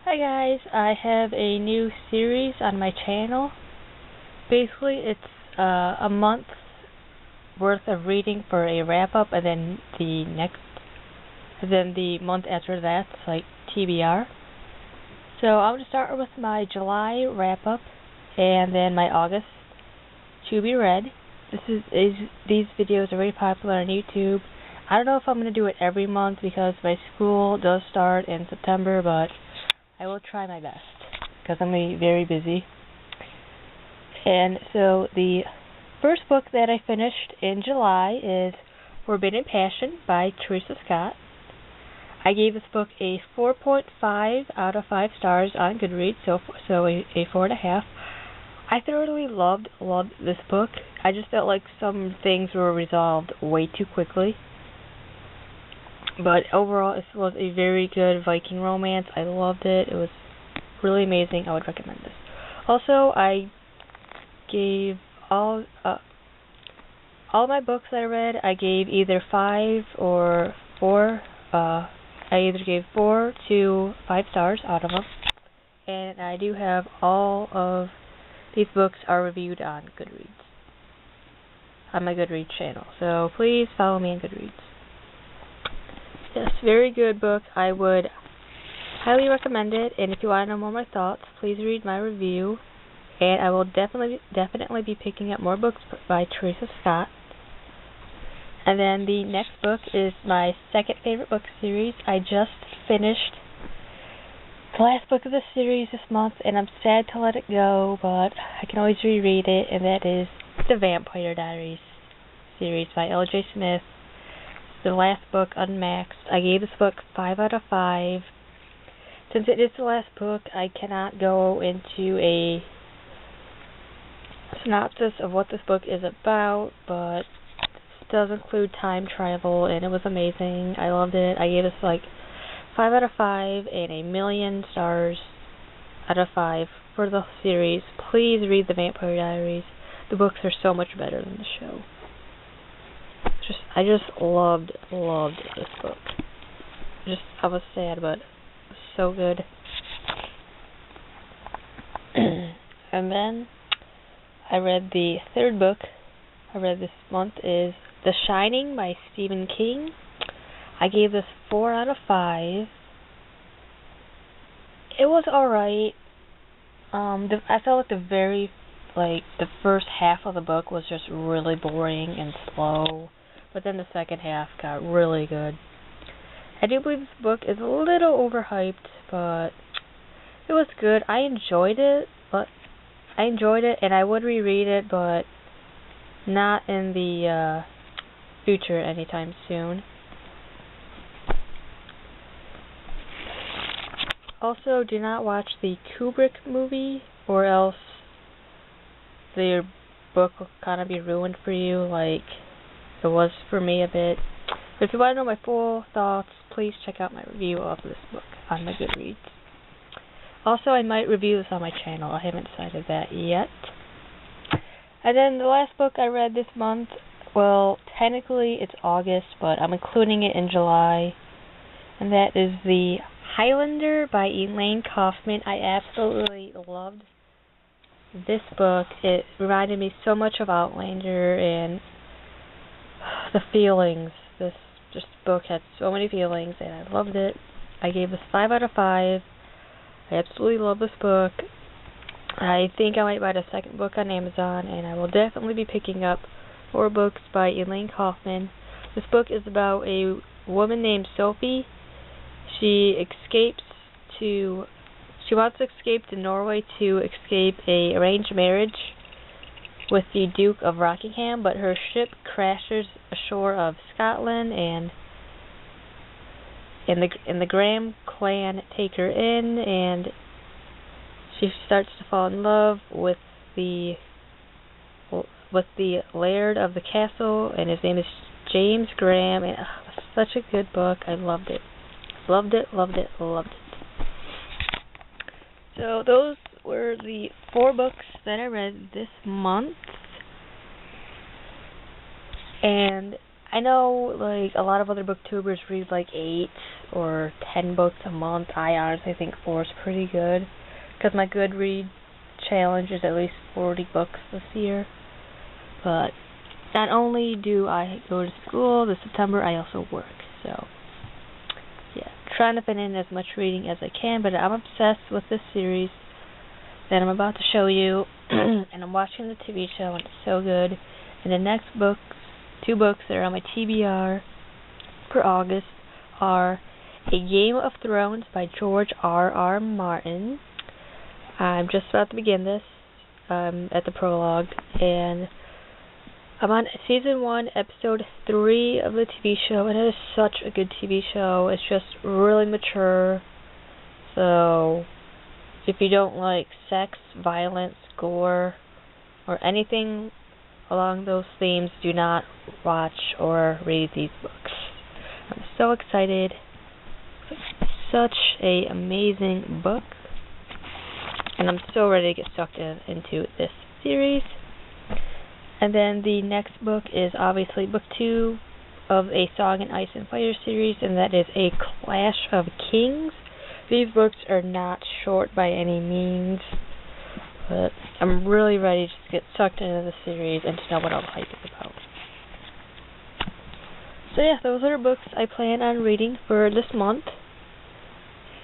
Hi guys, I have a new series on my channel. Basically, it's a month's worth of reading for a wrap-up, and then the month after that, like TBR. So I'm going to start with my July wrap-up, and then my August to be read. These videos are very popular on YouTube. I don't know if I'm going to do it every month because my school does start in September, but I will try my best because I'm going to be very busy. And so the first book that I finished in July is Forbidden Passion by Teresa Scott. I gave this book a 4.5 out of 5 stars on Goodreads, so a 4.5. I thoroughly loved this book. I just felt like some things were resolved way too quickly. But overall, it was a very good Viking romance. I loved it. It was really amazing. I would recommend this. Also, I gave all my books that I read, I gave either 5 or 4. I either gave 4 to 5 stars out of them. And I do have all of these books are reviewed on Goodreads, on my Goodreads channel. So please follow me on Goodreads. Yes, very good book. I would highly recommend it. And if you want to know more of my thoughts, please read my review. And I will definitely be picking up more books by Teresa Scott. And then the next book is my second favorite book series. I just finished the last book of the series this month, and I'm sad to let it go, but I can always reread it, and that is the Vampire Diaries series by L.J. Smith. The last book, Unmaxed. I gave this book 5 out of 5. Since it is the last book, I cannot go into a synopsis of what this book is about, but it does include time travel, and it was amazing. I loved it. I gave this like 5 out of 5 and a million stars out of 5 for the series. Please read the Vampire Diaries. The books are so much better than the show. I just loved this book. I was sad, but it was so good. And then I read the third book I read this month is The Shining by Stephen King. I gave this 4 out of 5. It was alright. I felt like the first half of the book was just really boring and slow. But then the second half got really good. I do believe this book is a little overhyped, but it was good. I enjoyed it, and I would reread it, but not in the future anytime soon. Also, do not watch the Kubrick movie, or else your book will kind of be ruined for you, like it was for me a bit. But if you want to know my full thoughts, please check out my review of this book on my Goodreads. Also, I might review this on my channel. I haven't decided that yet. And then the last book I read this month, well, technically it's August, but I'm including it in July. And that is the Highlander by Elaine Kaufman. I absolutely loved this book. It reminded me so much of Outlander and the feelings. This book had so many feelings, and I loved it. I gave this 5 out of 5. I absolutely love this book. I think I might buy the second book on Amazon, and I will definitely be picking up more books by Elaine Kaufman. This book is about a woman named Sophie. She wants to escape to Norway to escape a arranged marriage with the Duke of Rockingham, but her ship crashes ashore of Scotland, and the Graham clan take her in, and she starts to fall in love with the laird of the castle, and his name is James Graham, and it was such a good book. I loved it. Loved it. So those were the 4 books that I read this month. And I know like a lot of other booktubers read like 8 or 10 books a month. I honestly think 4 is pretty good, because my Goodreads challenge is at least 40 books this year. But not only do I go to school this September, I also work. So yeah, trying to fit in as much reading as I can, but I'm obsessed with this series that I'm about to show you, and I'm watching the TV show, and it's so good. And the next books, 2 books that are on my TBR for August are A Game of Thrones by George R.R. Martin. I'm just about to begin this at the prologue, and I'm on season 1, episode 3 of the TV show, and it is such a good TV show. It's just really mature. So if you don't like sex, violence, gore, or anything along those themes, do not watch or read these books. I'm so excited. It's such an amazing book, and I'm so ready to get sucked into this series. And then the next book is obviously book 2 of A Song in Ice and Fire series, and that is A Clash of Kings. These books are not short by any means, but I'm really ready to just get sucked into the series and to know what all the hype is about. So yeah, those are the books I plan on reading for this month.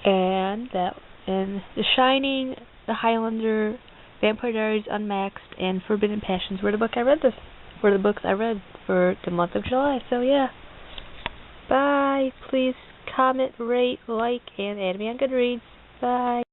And The Shining, The Highlander, Vampire Diaries Unmaxed, and Forbidden Passions were the books I read for the month of July. So yeah. Bye. Please comment, rate, like, and add me on Goodreads. Bye.